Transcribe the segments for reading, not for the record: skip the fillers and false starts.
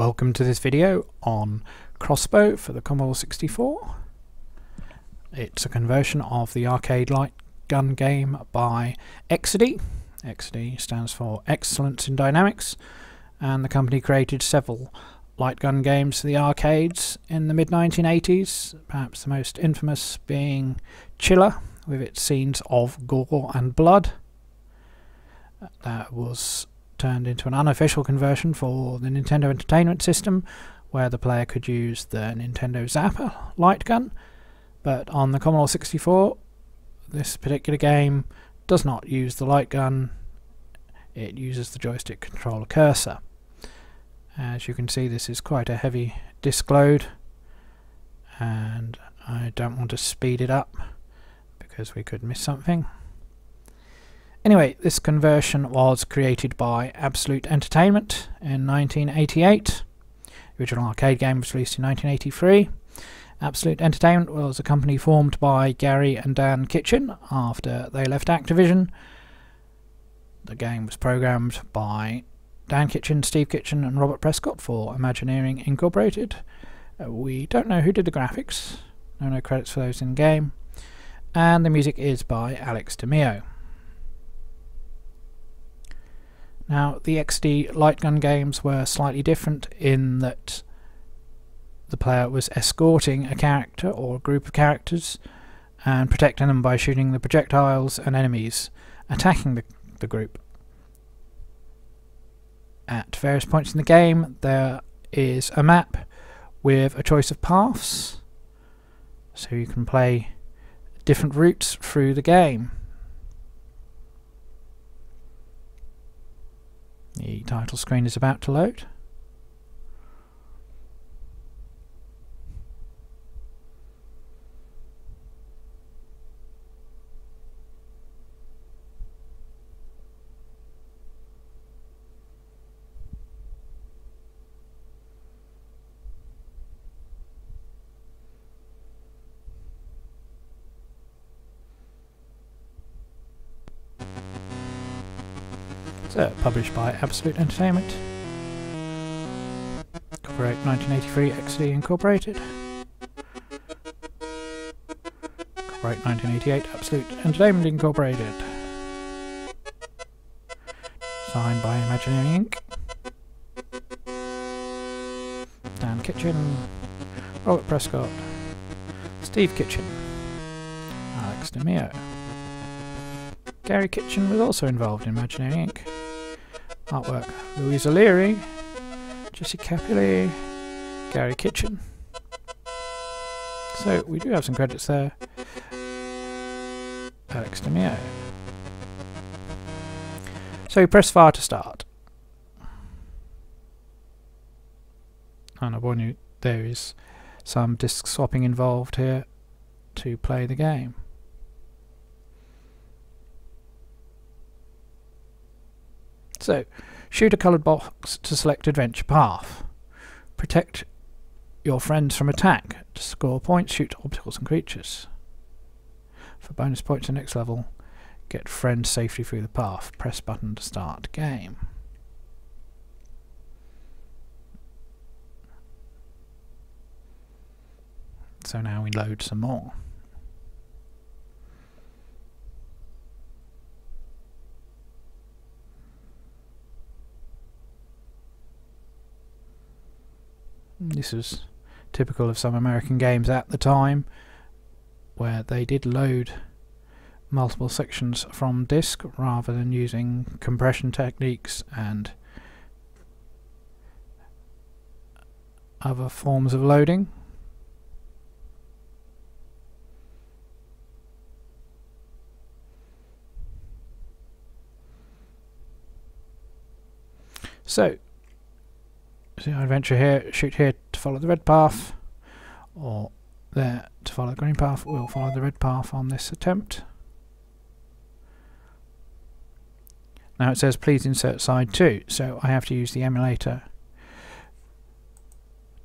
Welcome to this video on Crossbow for the Commodore 64. It's a conversion of the arcade light gun game by Exidy. Exidy stands for Excellence in Dynamics, and the company created several light gun games for the arcades in the mid-1980s, perhaps the most infamous being Chiller, with its scenes of gore and blood. That was turned into an unofficial conversion for the Nintendo Entertainment System, where the player could use the Nintendo Zapper light gun. But on the Commodore 64, this particular game does not use the light gun, it uses the joystick controller cursor. As you can see, this is quite a heavy disk load, and I don't want to speed it up because we could miss something. Anyway, this conversion was created by Absolute Entertainment in 1988. The original arcade game was released in 1983. Absolute Entertainment was a company formed by Gary and Dan Kitchen after they left Activision. The game was programmed by Dan Kitchen, Steve Kitchen and Robert Prescott for Imagineering Incorporated. We don't know who did the graphics, no credits for those in game, and the music is by Alex DeMeo. Now, the Exidy light gun games were slightly different in that the player was escorting a character or a group of characters and protecting them by shooting the projectiles and enemies attacking the group. At various points in the game there is a map with a choice of paths, so you can play different routes through the game. The title screen is about to load. So, published by Absolute Entertainment. Copyright 1983, Exidy Incorporated. Copyright 1988, Absolute Entertainment Incorporated. Signed by Imagineering Inc. Dan Kitchen, Robert Prescott, Steve Kitchen, Alex DeMeo. Gary Kitchen was also involved in Imagineering Inc. Artwork: Louise O'Leary, Jesse Capulli, Gary Kitchen. So we do have some credits there. Alex DeMeo. So press fire to start. And I warn you, there is some disk swapping involved here to play the game. So, shoot a coloured box to select adventure path. Protect your friends from attack. To score points, shoot obstacles and creatures. For bonus points in the next level, get friends safely through the path. Press button to start game. So now we load some more. This was typical of some American games at the time, where they did load multiple sections from disk rather than using compression techniques and other forms of loading. So, adventure here, shoot here to follow the red path, or there to follow the green path. We'll follow the red path on this attempt. Now it says please insert side 2, so I have to use the emulator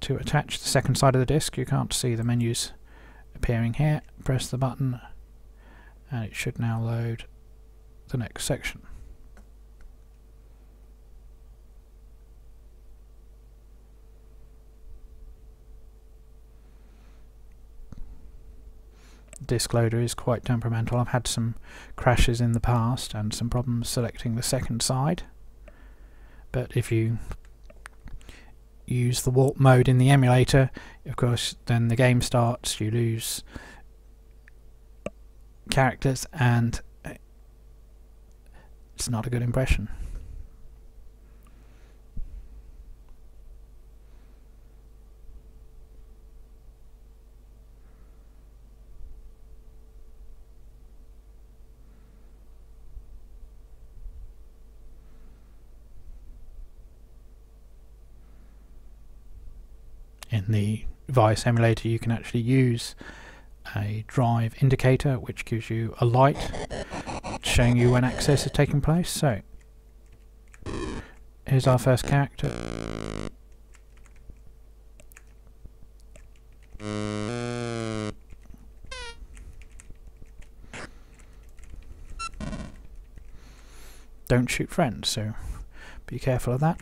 to attach the second side of the disc. You can't see the menus appearing here. Press the button and it should now load the next section. Disk loader is quite temperamental. I've had some crashes in the past and some problems selecting the second side, but if you use the warp mode in the emulator, of course, then the game starts, you lose characters, and it's not a good impression. In the Vice emulator, you can actually use a drive indicator which gives you a light showing you when access is taking place. So here's our first character. Don't shoot friends, so be careful of that.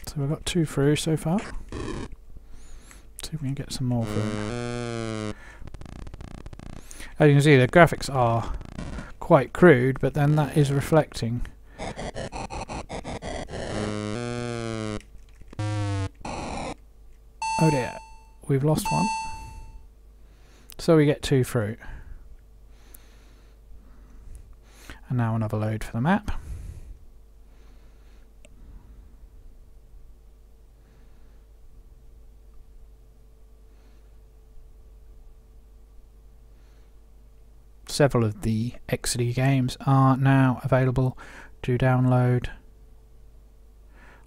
So we've got 2 through so far. See if we can get some more through. As you can see, the graphics are quite crude, but then that is reflecting. Oh dear, we've lost one. So we get 2 through. And now another load for the map. Several of the Exidy games are now available to download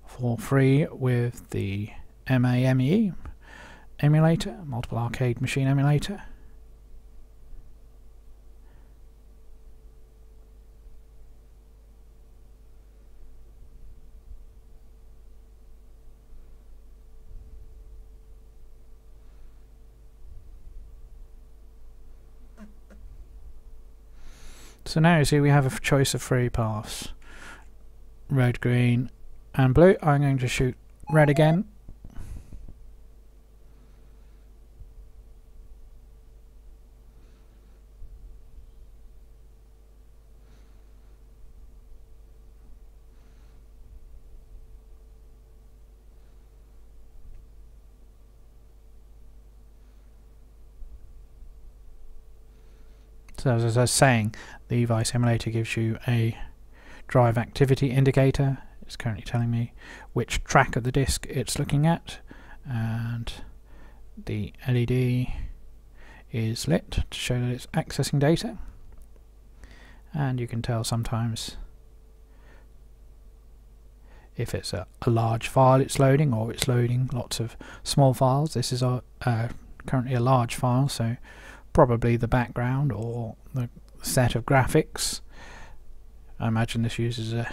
for free with the MAME emulator, multiple arcade machine emulator. So now you see we have a choice of 3 paths: red, green and blue. I'm going to shoot red again. So as I was saying, the Vice emulator gives you a drive activity indicator. It's currently telling me which track of the disk it's looking at, and the LED is lit to show that it's accessing data. And you can tell sometimes if it's a large file it's loading, or it's loading lots of small files. This is currently a large file, so probably the background or the set of graphics. I imagine this uses a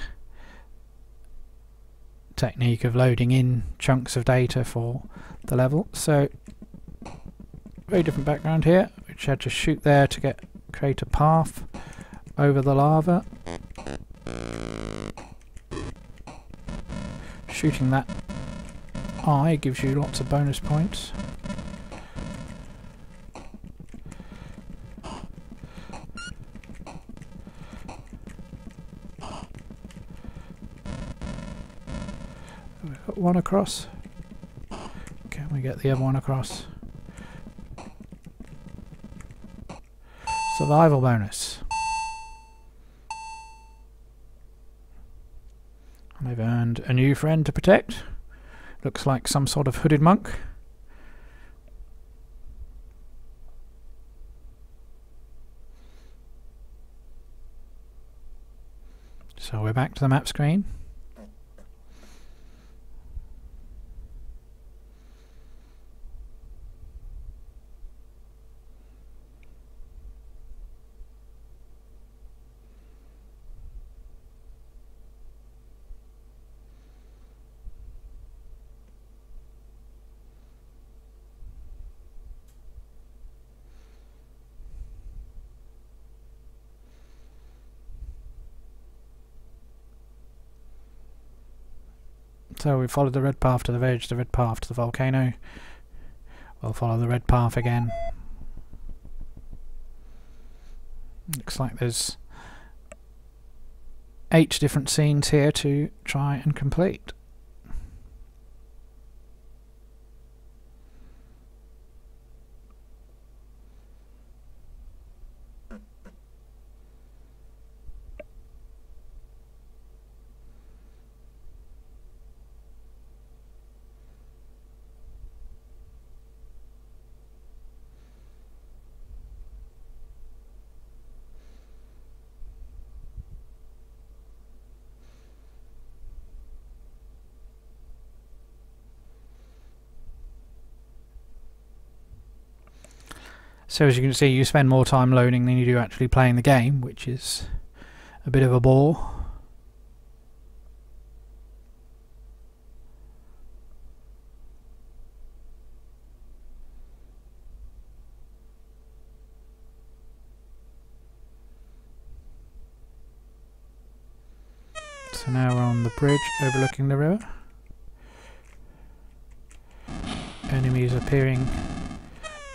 technique of loading in chunks of data for the level. So very different background here, which I had to shoot there to create a path over the lava. Shooting that eye gives you lots of bonus points. We've got one across. Can we get the other one across? Survival bonus. And they've earned a new friend to protect. Looks like some sort of hooded monk. So we're back to the map screen. So we followed the red path to the village, the red path to the volcano. We'll follow the red path again. Looks like there's 8 different scenes here to try and complete. So as you can see, you spend more time loading than you do actually playing the game, which is a bit of a bore. So now we're on the bridge overlooking the river. Enemies appearing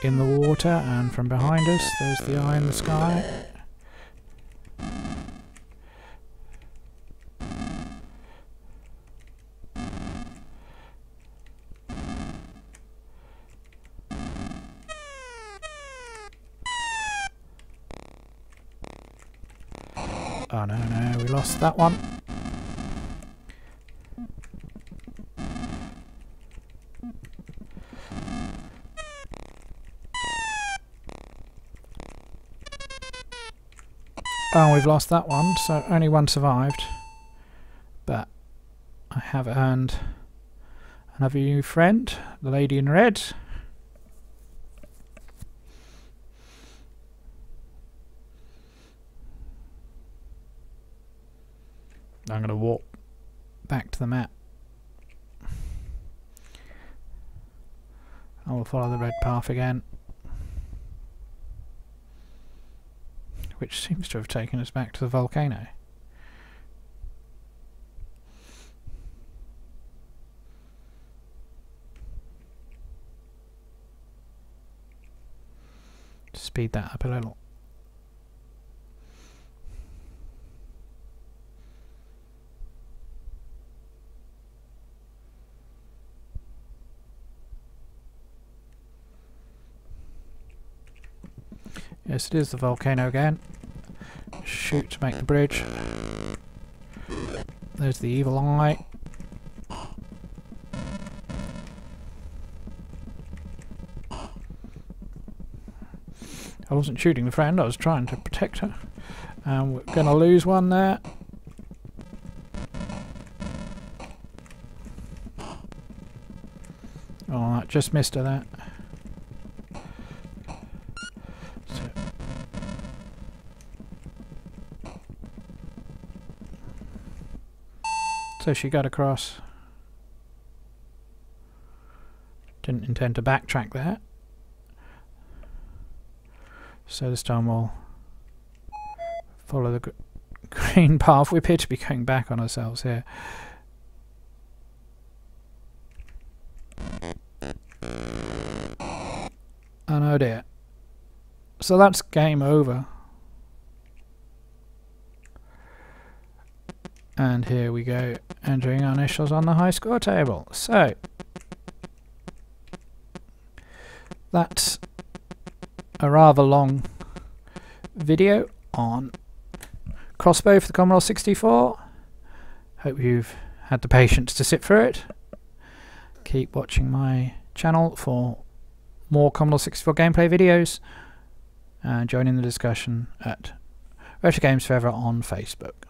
in the water, and from behind us there's the eye in the sky. Oh no, we lost that one. Oh, we've lost that one, so only one survived. But I have earned another new friend, the lady in red. I'm going to walk back to the map. I will follow the red path again, which seems to have taken us back to the volcano. Speed that up a little. Yes, it is the volcano again. Shoot to make the bridge. There's the evil eye. I wasn't shooting the friend, I was trying to protect her. We're going to lose one there. Oh, I just missed her there. So she got across. Didn't intend to backtrack there. So this time we'll follow the green path. We appear to be going back on ourselves here. Oh no dear. So that's game over. And here we go, entering our initials on the high score table. So that's a rather long video on Crossbow for the Commodore 64. Hope you've had the patience to sit through it. Keep watching my channel for more Commodore 64 gameplay videos, and join in the discussion at Retro Games Forever on Facebook.